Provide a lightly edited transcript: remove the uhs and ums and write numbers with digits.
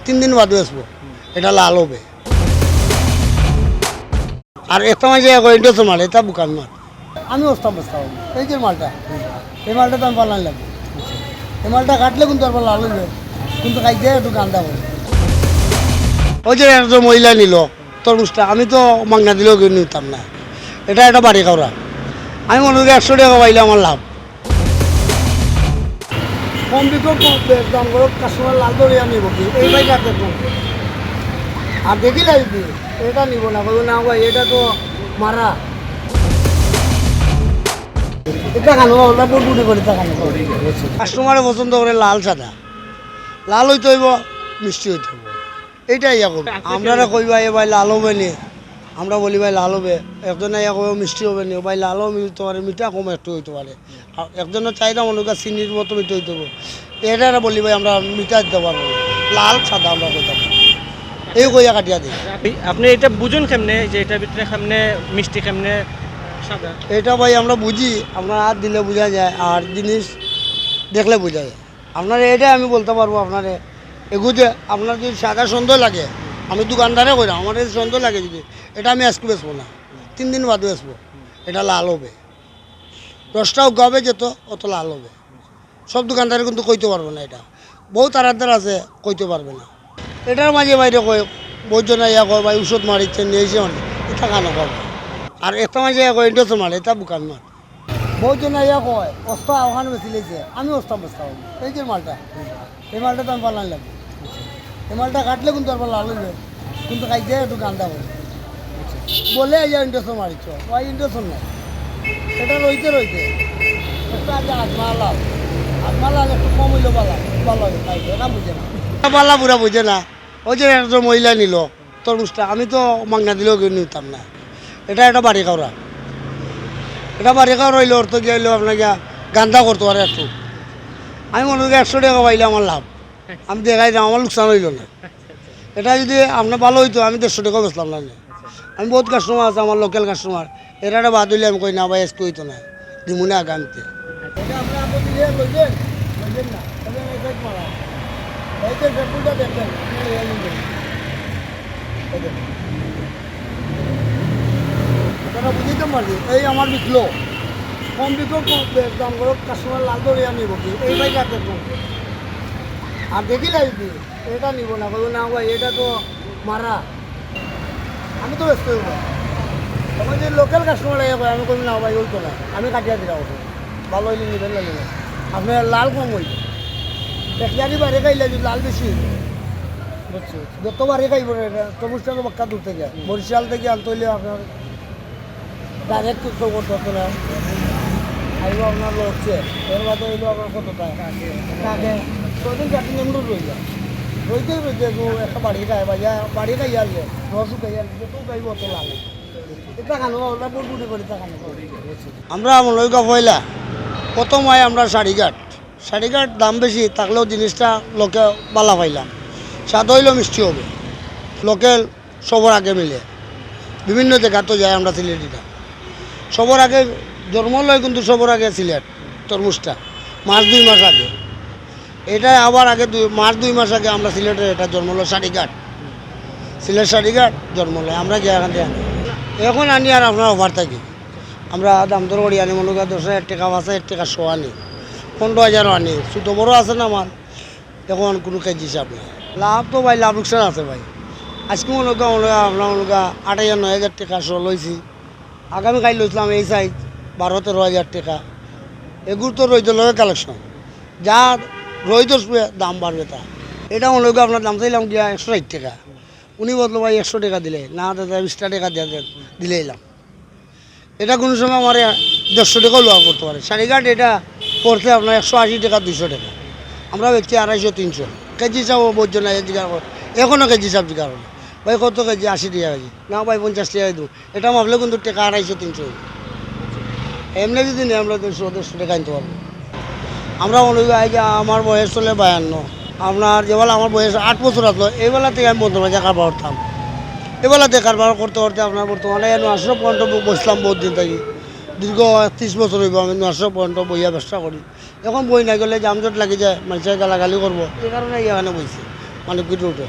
3 দিন বাদে আসবো, এটা লাল হবে। আর একটা মাঝে ইন্টারেস্ট মাল, এটা বুকামি মাল। আমি বসতাম এই যে মালটা, এই মালটা তো আমি পাল্লান লাগবে। এই মালটা কাটলে কিন্তু আর লাল হইবে, কিন্তু খাইতে একটু গান্দা হবে। ওই যে একজন মহিলা নিল তরমুজটা, আমি তো মাংনা দিলেও নিতাম না, এটা একটা বাড়ি খাওয়া। আমি মনে করি 100 টাকা পাইলে আমার লাভ। কম বিকল্প দাম করো, কাস্টমার লাল দরিয়া নিব কি এই বাইকটা দেখো। আর দেখিলে যদি এটা নিব না, বলবো না ভাই এটা তো মারা। এটা খানো ওটা বুটবুটি করে তা খানো। কাস্টমারে পছন্দ করে লাল সাদা, লাল হইতে হইব, মিষ্টি হইতে হইব, এইটাই ইয়া করবো। আমরা কইবা এ ভাই লাল হবে নি, আমরা বলি ভাই লাল হবে। একজনে ইয়া করবো মিষ্টি হবে নি, ভাই লালও মিলতে পারে, মিঠা কম একটু হইতে পারে। একজনের চাহিদা মনে করি চিনির মতো মিঠে হইতে হবে, এটা বলি ভাই আমরা মিঠা দিতে পারবো না, লাল সাদা আমরা কইতাম এই কইয়া কাটিয়া দিই। আপনি এটা বুঝুন কেমনে যে এটার ভিতরে কেমনে মিষ্টি কেমনে সাদা? এটা ভাই আমরা বুঝি, আপনার হাত দিলে বোঝা যায় আর জিনিস দেখলে বোঝা যায়। আপনার এটাই আমি বলতে পারবো আপনার এগুতে আপনার যদি সাদা সুন্দর লাগে, আমি দোকানদারে কইলাম আমার যদি সুন্দর লাগে যদি, এটা আমি আজকে বেসবো না, 3 দিন বাদে বেসবো, এটা লাল হবে। 10টাও গাবে যেত অত লাল হবে। সব দোকানদারে কিন্তু কইতে পারবো না, এটা বহুত আরাধার আছে কইতে পারবে না। এটার মাঝে বাইরে কয় বহুজনে ইয়া কয় ভাই ওষুধ মারিচ্ছে নিয়েছে অনেক, এটা কানো কবে। আর একটা মাঝে ইয়া কয় ইন্ডাস্ট্রি মারে, এটা বুকামি মার। বহুজনে ইয়া কয় অস্তা ওখানে বেশি লেগেছে, আমি অস্তা বস্তা হবো এই যে মালটা, এই মালটা তো আমি পাল্লান লাগবে। এই মালটা কাটলে কিন্তু আর লাল হইবে, কিন্তু খাইতে একটু গান্দা হবে। বলে এই যে ইন্ডাস্ট্রি মারিছ, ওই ইন্ডাস্ট্রি নাই, এটা রইতে রইতে একটা আছে আজমালাল, আজমালাল একটু কম হইলো পালা ভালো হবে খাইতে, এটা বুঝে না পাল্লা পুরা বুঝে না। ওই যে একজন মহিলা নিল তরমুজটা, আমি তো মাংনা দিলেও নিতাম না, এটা একটা বাড়ি খাওয়া। এটা বাড়ি খাওয়া রইলো অর্থ গিয়ে হইলো আপনাকে গান্দা করতে পারে একটু। আমি মনে করি 100 টাকা পাইলে আমার লাভ, আমি দেখাই দাম আমার লোকসান হইল না। এটা যদি আপনার ভালো হইতো আমি 150 টাকা বেচলাম না। আমি বহুত কাস্টমার আছে আমার লোকাল কাস্টমার, এরা বাদ হইলে আমি কই না ভাই আজকে হইতো না, দিমুনে আগামীতে। বুঝিতে পারছি এই আমার বিকলো কম বিকল্প দাম করো, কাস্টমার লাল দরিয়া নিব কি এই বাইকটা দেখো। আর দেখিলে যদি এটা নিব না, বলবো না ভাই এটা তো মারা, আমি তো ব্যস্ত হইব। তখন যদি লোকাল কাস্টমার লাগে আমি করি না ভাই ওইতো না, আমি কাটিয়া দিলাম ওটা ভালো হইলে নিবেন না নিবেন। আপনার লাল কম হইবে, একজারি বাড়ি খাইলে যদি লাল বেশি হইবে, বুঝছি যত বাড়ি খাইব তরমুজটা তো বাক্কা দূর থেকে বরিশাল থেকে আনতে হইলে আপনার ডাইরেক্ট করতে না আইব আপনার হচ্ছে এর বাদে হইলো আপনার কত টাকা আগে তোদের চারটি নম্বর রয়ে যায়, রইতেই রয়েছে একটা বাড়ি খায় বা বাড়ি খাই আসবে রসু খাই আসবে যত খাইব অত লাগে। এটা খানো ওটা বুটবুটি করে তা খানো। আমরা মনৈকা পয়লা প্রথম হয় আমরা শাড়িঘাট দাম বেশি থাকলেও জিনিসটা লোকে বালা পাইলাম, স্বাদ হইলেও মিষ্টি হবে, লোকেল সবার আগে মিলে বিভিন্ন জায়গা তো যায় আমরা সিলেটিটা সবার আগে জন্ম লয়, কিন্তু সবার আগে সিলেট তরমুজটা মাস 2 মাস আগে, এটা আবার আগে মাস 2 মাস আগে আমরা সিলেটের এটা জন্ম লয় সিলেট শাড়িঘাট জন্ম লয়, আমরা গিয়ে এখান থেকে আনি। এখন আনি আর আপনার অফার থাকি আমরা দাম দর করি আনি, মনে করি 10,000 টাকা 5,000 টাকা শো আনি, 15,000 আনি, ছোটো বড়ো আছে না আমার, এখন কোনো কেজি হিসাব নেই। লাভ তো ভাই লাভ লোকসান আছে ভাই। আজকে মনে করি আপনার মনে করি 8,000 9,000 টাকা শো লইছি, আগামীকাল লইছিলাম এই সাইজ 12-13,000 টাকা। এগুলো তো রইতে লগে কালেকশন, যা রইত দাম বাড়বে তা। এটা মনে করি আপনার দাম চাইলাম গিয়া 160 টাকা, উনি বললো ভাই 100 টাকা দিলে না, দাদা 20 টাকা দিলে এলাম। এটা কোনো সময় আমার 150 টাকাও লোয়া করতে পারে। শাড়িঘাট এটা পড়তে আপনার 180 টাকা 200 টাকা, আমরা বেচছি 250-300 কেজি চাও বোঝো না জিজ্ঞাসা করে, এখনও কেজি চাপ জিজ্ঞাসা করে ভাই কত কেজি, 80 টাকা কেজি, না ভাই 50 টাকা দেবো, এটা ভাবলে কিন্তু টাকা 250-300 এমনি যদি নেই আমরা 200-150 টাকা আনতে পারবো। আমরা মনে করি যে আমার বয়স চলে 52, আপনার যেবেলা আমার বয়স 8 বছর আসলো এইবেলা থেকে আমি বন্ধু বাজা কারবার করতাম, এবেলাতে কারবার করতে করতে আপনার বর্তমানে 900 পর্যন্ত বসলাম বহুত দিন থাকি, দীর্ঘ 30 বছর হইব আমি 900 পর্যন্ত বইয়া ব্যবসা করি। এখন বই না গেলে জামজট লাগি যায়, মানুষের গালাগালি করবো, এই কারণে এখানে বইছি। মানিকগুড়ি রোডে